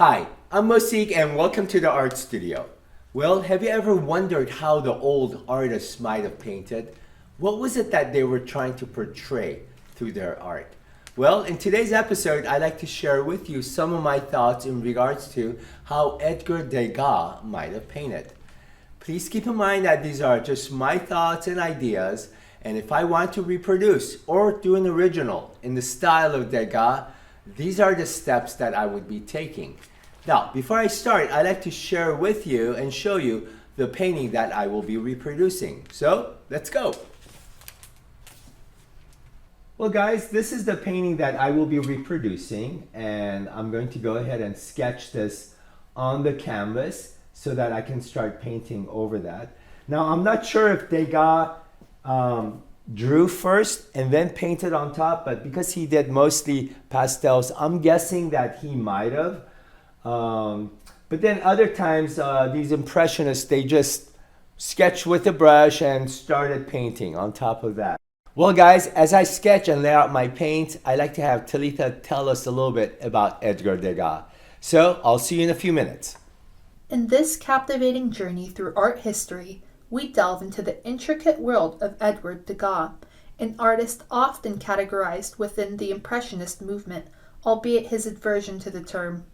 Hi, I'm Mosik and welcome to the art studio. Well, have you ever wondered how the old artists might have painted? What was it that they were trying to portray through their art? Well, in today's episode, I'd like to share with you some of my thoughts in regards to how Edgar Degas might have painted. Please keep in mind that these are just my thoughts and ideas, and if I want to reproduce or do an original in the style of Degas, these are the steps that I would be taking. Now, before I start, I'd like to share with you and show you the painting that I will be reproducing. So, let's go. Well guys, this is the painting that I will be reproducing, and I'm going to go ahead and sketch this on the canvas so that I can start painting over that. Now, I'm not sure if Degas drew first and then painted on top, but because he did mostly pastels, I'm guessing that he might have. But then other times, these impressionists, they just sketched with a brush and started painting on top of that. Well guys, as I sketch and lay out my paint, I'd like to have Talitha tell us a little bit about Edgar Degas. So I'll see you in a few minutes. In this captivating journey through art history, we delve into the intricate world of Edgar Degas, an artist often categorized within the Impressionist movement, albeit his aversion to the term.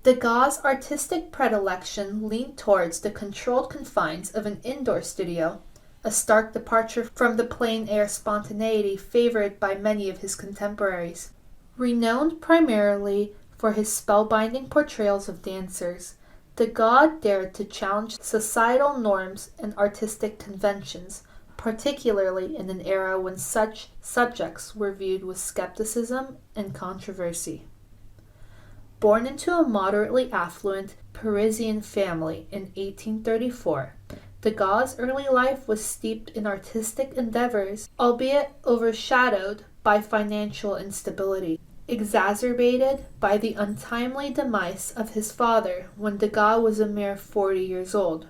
Degas' artistic predilection leaned towards the controlled confines of an indoor studio, a stark departure from the plein-air spontaneity favored by many of his contemporaries. Renowned primarily for his spellbinding portrayals of dancers, Degas dared to challenge societal norms and artistic conventions, particularly in an era when such subjects were viewed with skepticism and controversy. Born into a moderately affluent Parisian family in 1834, Degas' early life was steeped in artistic endeavors, albeit overshadowed by financial instability, exacerbated by the untimely demise of his father when Degas was a mere 40 years old.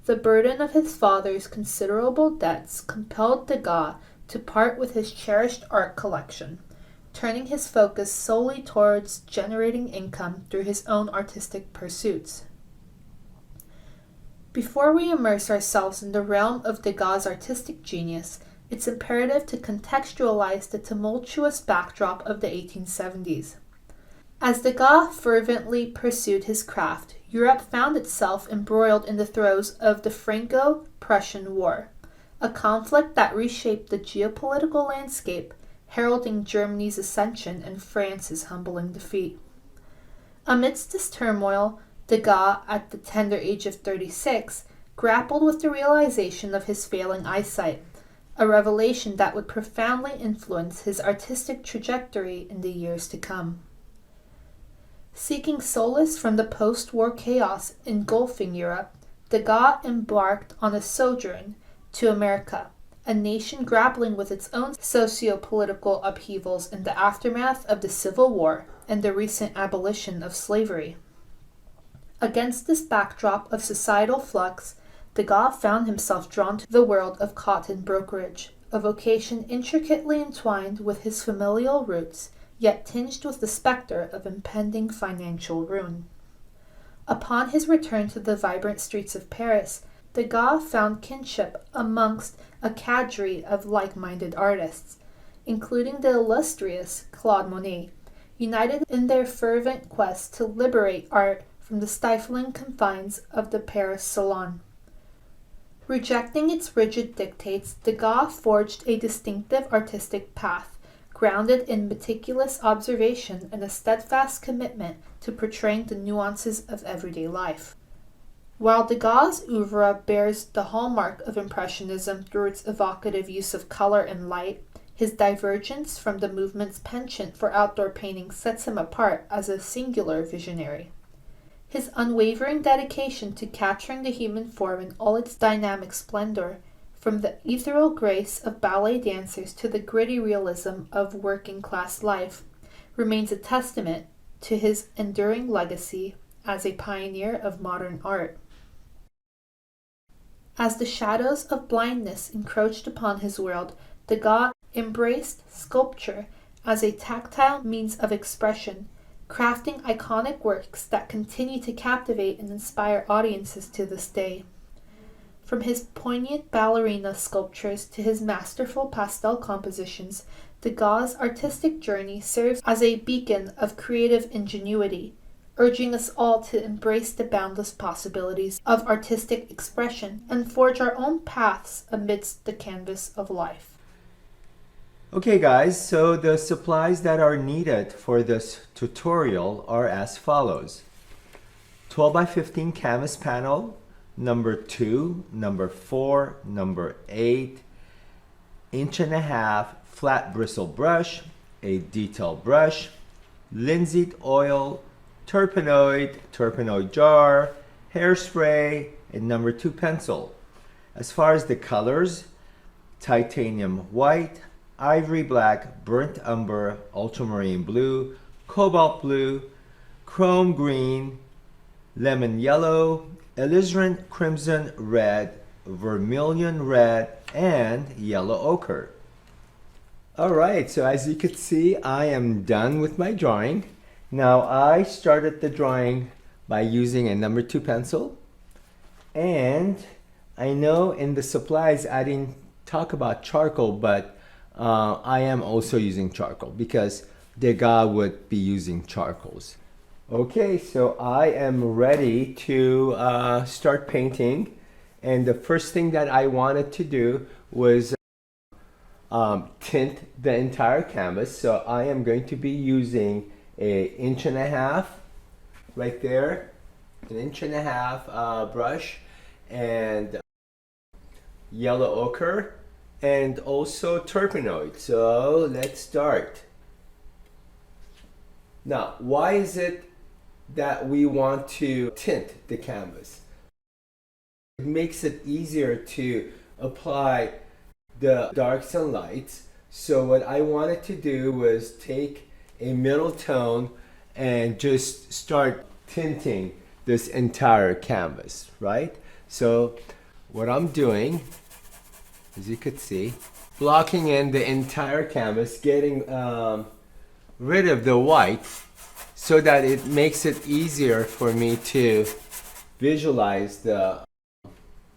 The burden of his father's considerable debts compelled Degas to part with his cherished art collection, turning his focus solely towards generating income through his own artistic pursuits. Before we immerse ourselves in the realm of Degas' artistic genius, it's imperative to contextualize the tumultuous backdrop of the 1870s. As Degas fervently pursued his craft, Europe found itself embroiled in the throes of the Franco-Prussian War, a conflict that reshaped the geopolitical landscape, heralding Germany's ascension and France's humbling defeat. Amidst this turmoil, Degas, at the tender age of 36, grappled with the realization of his failing eyesight, a revelation that would profoundly influence his artistic trajectory in the years to come. Seeking solace from the post-war chaos engulfing Europe, Degas embarked on a sojourn to America, a nation grappling with its own socio-political upheavals in the aftermath of the Civil War and the recent abolition of slavery. Against this backdrop of societal flux, Degas found himself drawn to the world of cotton brokerage, a vocation intricately entwined with his familial roots, yet tinged with the specter of impending financial ruin. Upon his return to the vibrant streets of Paris, Degas found kinship amongst a cadre of like-minded artists, including the illustrious Claude Monet, united in their fervent quest to liberate art from the stifling confines of the Paris Salon. Rejecting its rigid dictates, Degas forged a distinctive artistic path, grounded in meticulous observation and a steadfast commitment to portraying the nuances of everyday life. While Degas' oeuvre bears the hallmark of Impressionism through its evocative use of color and light, his divergence from the movement's penchant for outdoor painting sets him apart as a singular visionary. His unwavering dedication to capturing the human form in all its dynamic splendor, from the ethereal grace of ballet dancers to the gritty realism of working-class life, remains a testament to his enduring legacy as a pioneer of modern art. As the shadows of blindness encroached upon his world, Degas embraced sculpture as a tactile means of expression, crafting iconic works that continue to captivate and inspire audiences to this day. From his poignant ballerina sculptures to his masterful pastel compositions, Degas' artistic journey serves as a beacon of creative ingenuity, urging us all to embrace the boundless possibilities of artistic expression and forge our own paths amidst the canvas of life. Okay guys, so the supplies that are needed for this tutorial are as follows. 12 by 15 canvas panel, number 2, number 4, number 8, 1.5 inch flat bristle brush, a detail brush, linseed oil, turpenoid jar, hairspray, and number 2 pencil. As far as the colors, titanium white, ivory black, burnt umber, ultramarine blue, cobalt blue, chrome green, lemon yellow, alizarin crimson red, vermilion red, and yellow ochre. Alright, so as you can see, I am done with my drawing. Now I started the drawing by using a number 2 pencil, and I know in the supplies I didn't talk about charcoal, but I am also using charcoal because Degas would be using charcoals. Okay, so I am ready to start painting, and the first thing that I wanted to do was tint the entire canvas. So I am going to be using a 1.5 inch right there, an 1.5 inch brush, and yellow ochre, and also turpenoid. So let's start. Now, why is it that we want to tint the canvas? It makes it easier to apply the darks and lights. So what I wanted to do was take a middle tone and just start tinting this entire canvas, right? So what I'm doing, as you could see, blocking in the entire canvas, getting rid of the white so that it makes it easier for me to visualize the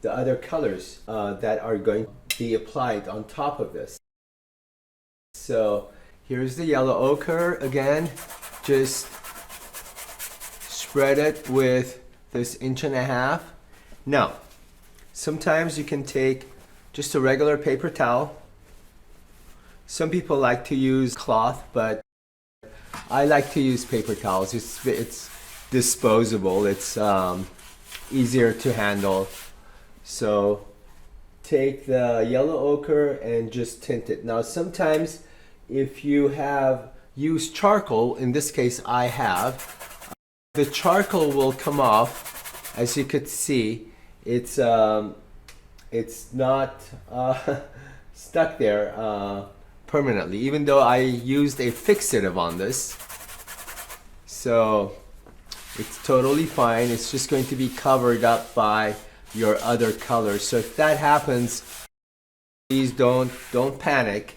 other colors that are going to be applied on top of this. So here's the yellow ochre again. Just spread it with this 1.5 inch. Now, sometimes you can take just a regular paper towel. Some people like to use cloth, but I like to use paper towels. It's disposable. It's easier to handle. So take the yellow ochre and just tint it. Now sometimes if you have used charcoal, in this case I have, the charcoal will come off. As you could see, it's not stuck there permanently, even though I used a fixative on this. So it's totally fine. It's just going to be covered up by your other colors. So if that happens, please don't panic.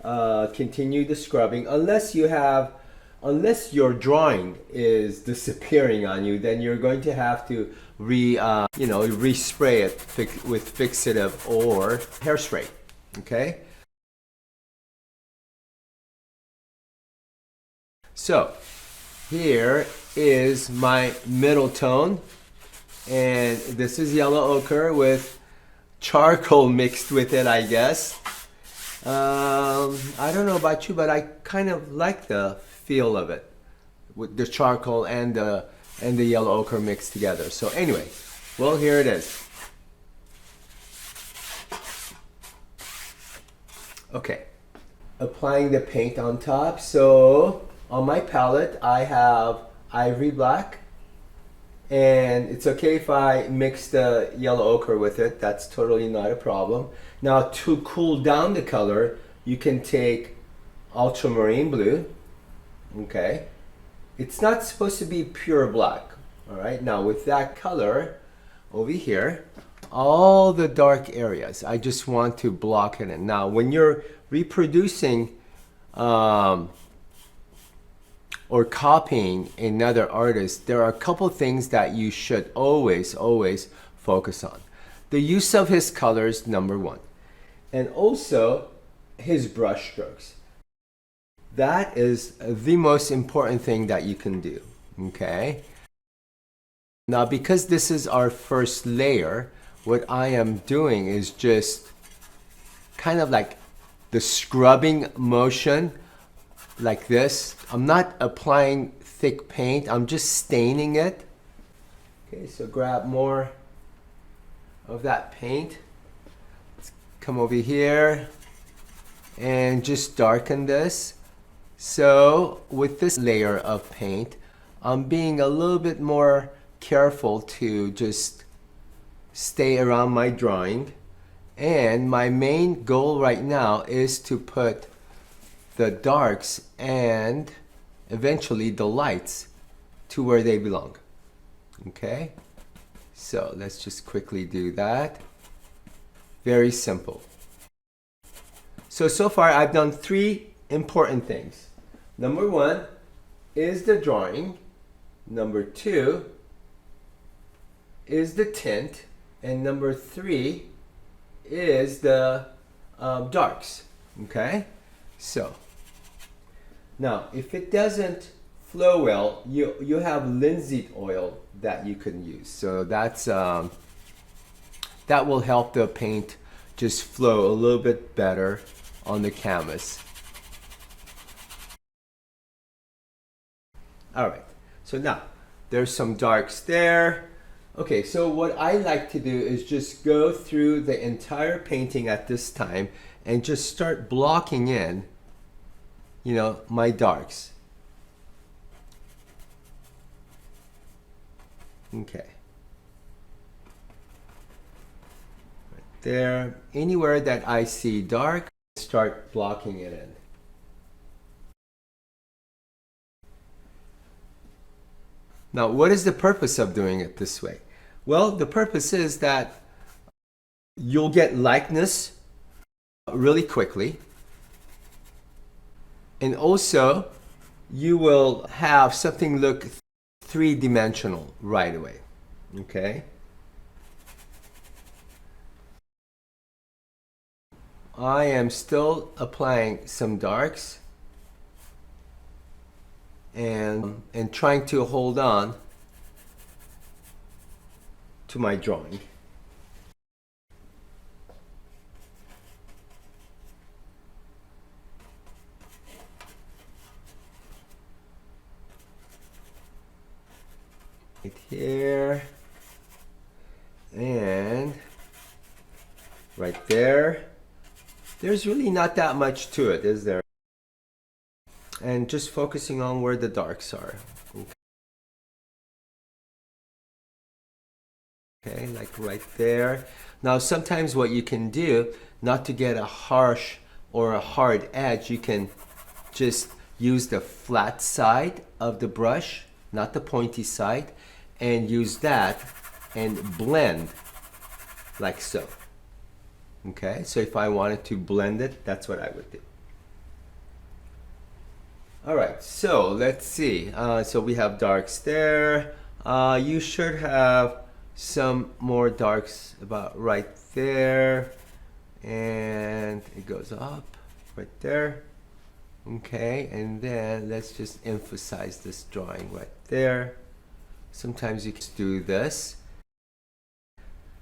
Continue the scrubbing unless your drawing is disappearing on you. Then you're going to have to respray it with fixative or hairspray. Okay. So here is my middle tone, and this is yellow ochre with charcoal mixed with it, I guess. I don't know about you, but I kind of like the feel of it with the charcoal and the yellow ochre mixed together. So anyway, well, here it is. Okay, applying the paint on top. So on my palette I have ivory black, and it's okay if I mix the yellow ochre with it. That's totally not a problem. Now to cool down the color, you can take ultramarine blue. Okay, it's not supposed to be pure black. All right, now with that color over here, all the dark areas, I just want to block it in. Now when you're reproducing or copying another artist, there are a couple things that you should always focus on. The use of his colors, number one, and also his brush strokes. That is the most important thing that you can do, okay? Now, because this is our first layer, what I am doing is just kind of like the scrubbing motion, like this. I'm not applying thick paint, I'm just staining it. Okay, so grab more of that paint. Let's come over here and just darken this. So with this layer of paint, I'm being a little bit more careful to just stay around my drawing. And my main goal right now is to put the darks and eventually the lights to where they belong. Okay, so let's just quickly do that. Very simple. So far I've done three important things. Number one is the drawing. Number two is the tint. And number three is the darks. Okay, so now if it doesn't flow well, you have linseed oil that you can use. So that's that will help the paint just flow a little bit better on the canvas. All right, so now there's some darks there. Okay, so what I like to do is just go through the entire painting at this time and just start blocking in, you know, my darks. Okay. Right there. Anywhere that I see dark, start blocking it in. Now, what is the purpose of doing it this way? Well, the purpose is that you'll get likeness really quickly. And also, you will have something look three-dimensional right away. Okay? I am still applying some darks and trying to hold on to my drawing. Right here and right there. There's really not that much to it, is there? And just focusing on where the darks are. Okay, like right there. Now sometimes what you can do, not to get a harsh or a hard edge, you can just use the flat side of the brush, not the pointy side, and use that and blend like so. Okay, so if I wanted to blend it, that's what I would do. All right, so let's see. So we have darks there. You should have some more darks about right there. And it goes up right there. Okay, and then let's just emphasize this drawing right there. Sometimes you can do this.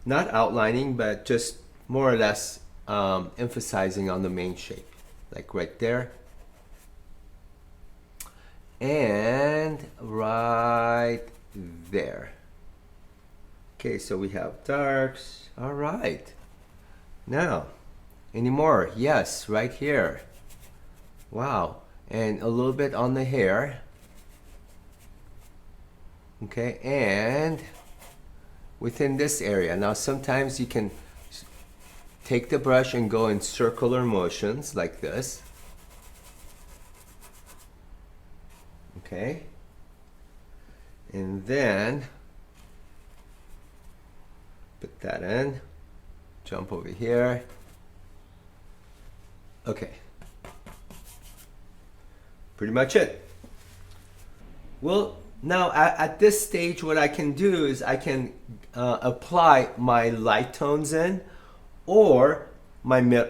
Not outlining, but just more or less emphasizing on the main shape. Like right there. And right there. Okay, so we have darks. All right. Now, any more? Yes, right here. Wow. And a little bit on the hair. Okay, and within this area. Now, sometimes you can take the brush and go in circular motions like this. Okay, and then put that in, jump over here. Okay, pretty much it. Well, now at this stage, what I can do is I can apply my light tones in, or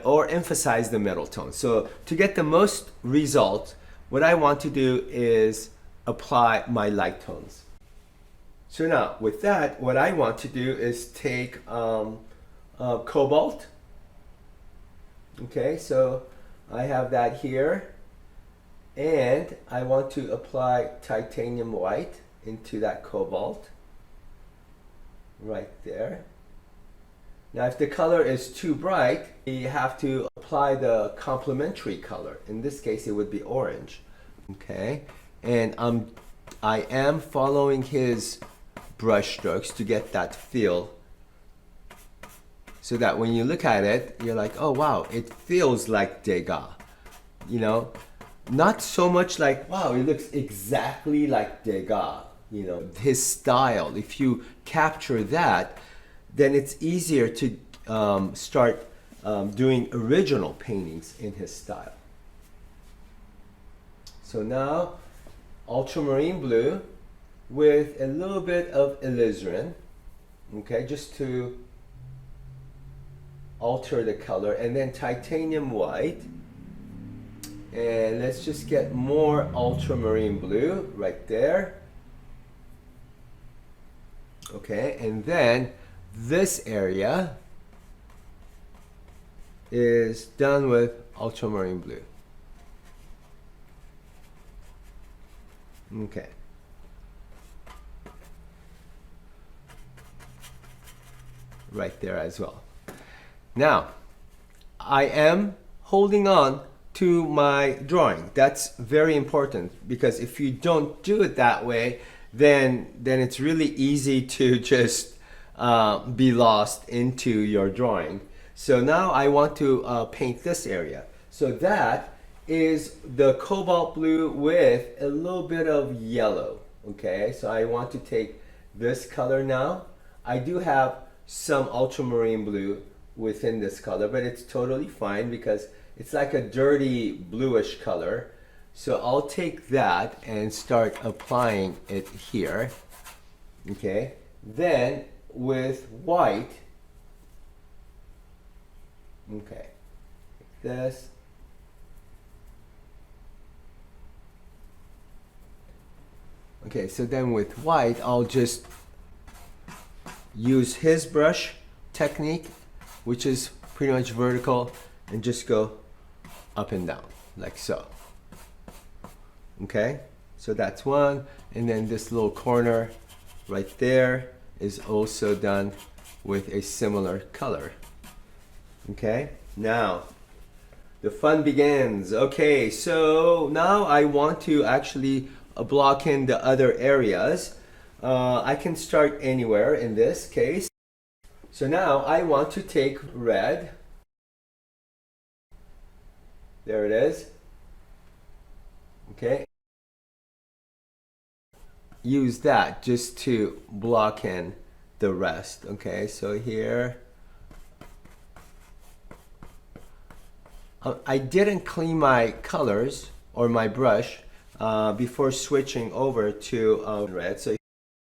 or emphasize the middle tone. So to get the most result, what I want to do is apply my light tones. So now with that, what I want to do is take cobalt. Okay, so I have that here, and I want to apply titanium white into that cobalt right there. Now if the color is too bright, you have to apply the complementary color. In this case it would be orange. Okay, and I am following his brush strokes to get that feel, so that when you look at it, you're like, oh wow, it feels like Degas. You know, not so much like, wow, it looks exactly like Degas. You know, his style. If you capture that, then it's easier to start doing original paintings in his style. So now, ultramarine blue with a little bit of alizarin, okay, just to alter the color, and then titanium white, and let's just get more ultramarine blue right there. Okay, and then this area is done with ultramarine blue. Okay. Right there as well. Now, I am holding on to my drawing. That's very important, because if you don't do it that way, then it's really easy to just be lost into your drawing. So now I want to paint this area. So that is the cobalt blue with a little bit of yellow. Okay, so I want to take this color now. I do have some ultramarine blue within this color, but it's totally fine because it's like a dirty bluish color. So I'll take that and start applying it here. Okay, then with white, okay, like this. Okay, so then with white, I'll just use his brush technique, which is pretty much vertical, and just go up and down like so. Okay, so that's one, and then this little corner right there is also done with a similar color. Okay, now the fun begins. Okay, so now I want to actually block in the other areas. I can start anywhere in this case. So now I want to take red. There it is. Okay. Use that just to block in the rest. Okay, so here. I didn't clean my colors or my brush before switching over to red. So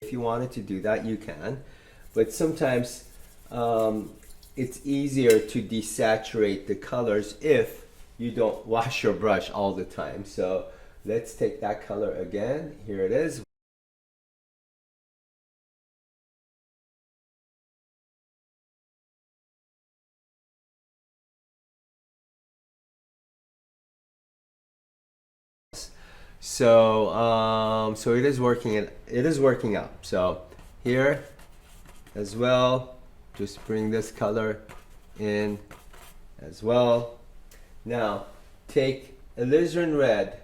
if you wanted to do that, you can. But sometimes it's easier to desaturate the colors if you don't wash your brush all the time. So let's take that color again. Here it is. So so it is working. It is working out. So here as well, just bring this color in as well. Now take alizarin red,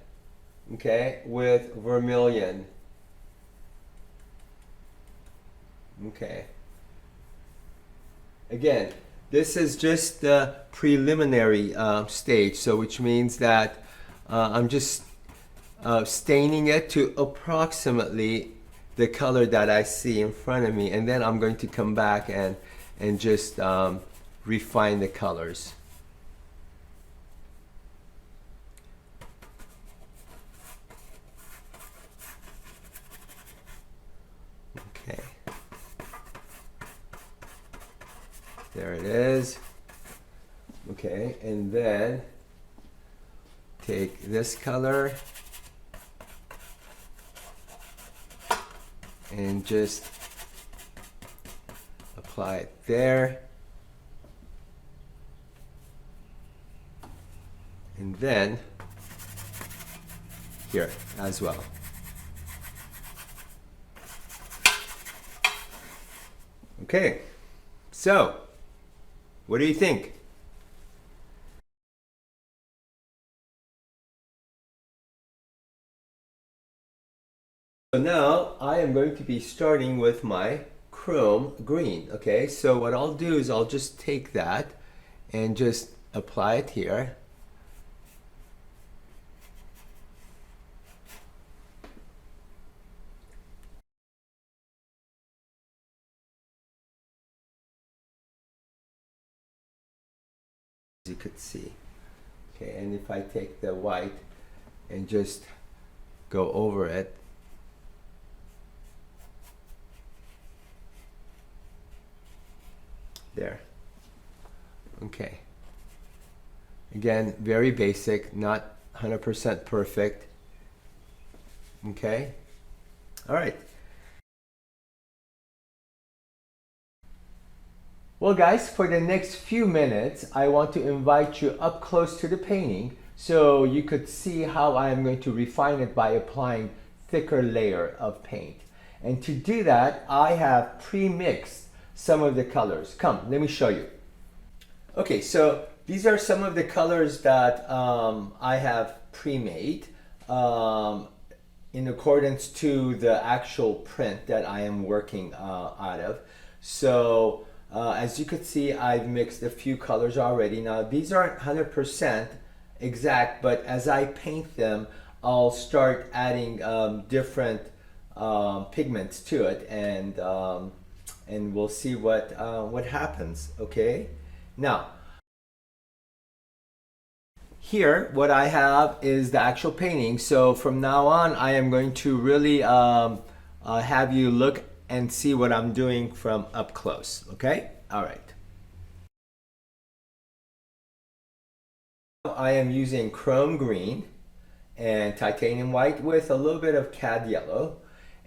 okay, with vermilion. Okay. Again, this is just the preliminary stage, so which means that I'm just staining it to approximately the color that I see in front of me, and then I'm going to come back and just refine the colors. There it is. Okay, and then take this color and just apply it there. And then here as well. Okay, so what do you think? So now I am going to be starting with my chrome green. Okay, so what I'll do is I'll just take that and just apply it here. As you could see. Okay, and if I take the white and just go over it, there. Okay. Again, very basic, not 100% perfect. Okay. All right. Well, guys, for the next few minutes, I want to invite you up close to the painting so you could see how I am going to refine it by applying thicker layer of paint. And to do that, I have pre-mixed some of the colors. Come, let me show you. Okay, so these are some of the colors that I have pre-made in accordance to the actual print that I am working out of. So as you could see, I've mixed a few colors already. Now these aren't 100% exact, but as I paint them, I'll start adding different pigments to it, and we'll see what happens. Okay. Now, here what I have is the actual painting. So from now on, I am going to really have you look and see what I'm doing from up close. Okay. All right. I am using chrome green and titanium white with a little bit of cad yellow,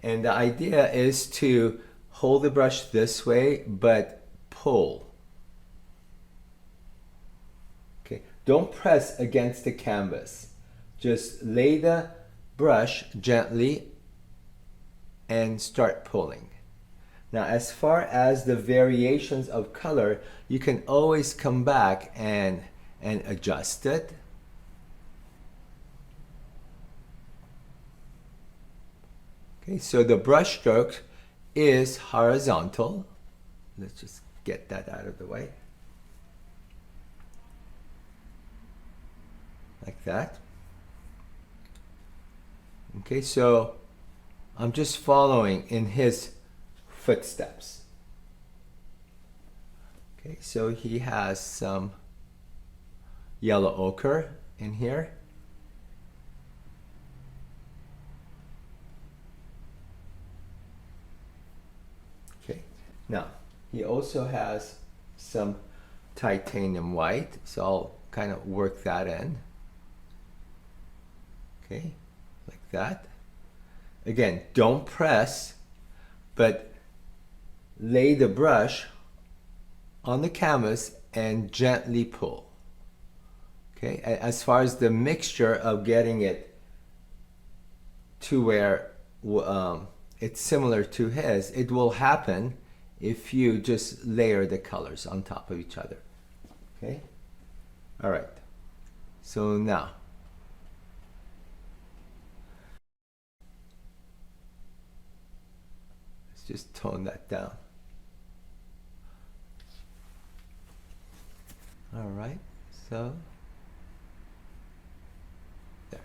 and the idea is to hold the brush this way but pull. Okay, don't press against the canvas, just lay the brush gently and start pulling. Now as far as the variations of color, you can always come back and adjust it. Okay, so the brush stroke is horizontal. Let's just get that out of the way. Like that. Okay, so I'm just following in his footsteps. Okay, so he has some yellow ochre in here. Okay, now he also has some titanium white, so I'll kind of work that in. Okay, like that. Again, don't press, but lay the brush on the canvas and gently pull. Okay, as far as the mixture of getting it to where it's similar to his, it will happen if you just layer the colors on top of each other. Okay, all right, so now let's just tone that down. All right, so there.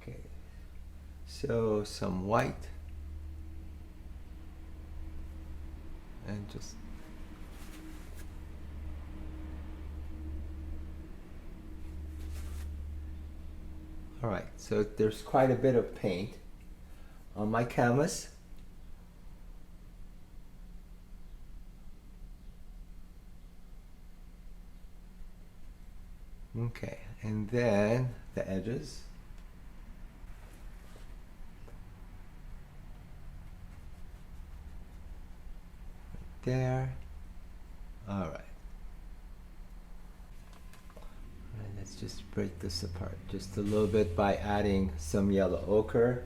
Okay, so some white and just all right, so there's quite a bit of paint on my canvas. Okay, and then the edges. There. All right. And let's just break this apart just a little bit by adding some yellow ochre.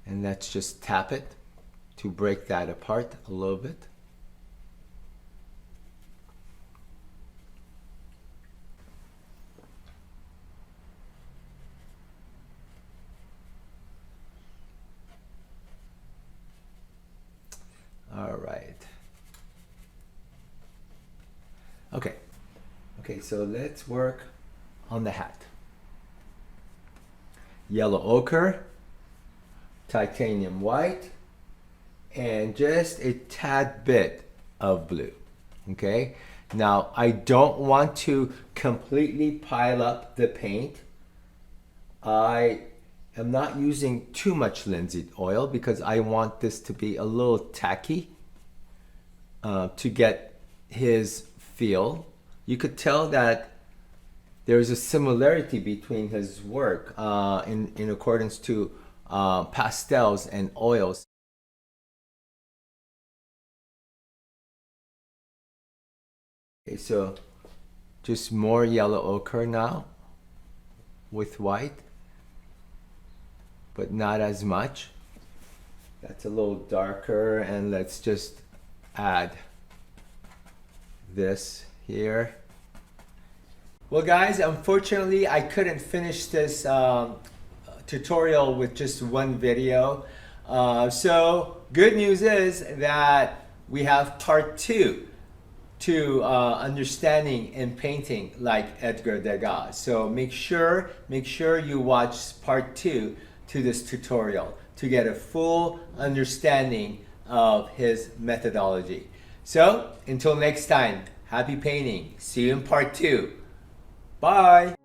And let's just tap it to break that apart a little bit. All right. Okay, so let's work on the hat. Yellow ochre, titanium white, and just a tad bit of blue. Okay, now I don't want to completely pile up the paint. I am not using too much linseed oil because I want this to be a little tacky to get his feel. You could tell that there's a similarity between his work in accordance to pastels and oils. Okay, so just more yellow ochre now with white, but not as much. That's a little darker, and let's just add this here. Well guys, unfortunately I couldn't finish this tutorial with just one video. So good news is that we have part 2 to understanding and painting like Edgar Degas. So make sure you watch part 2 to this tutorial to get a full understanding of his methodology. So until next time, happy painting. See you in part 2. Bye.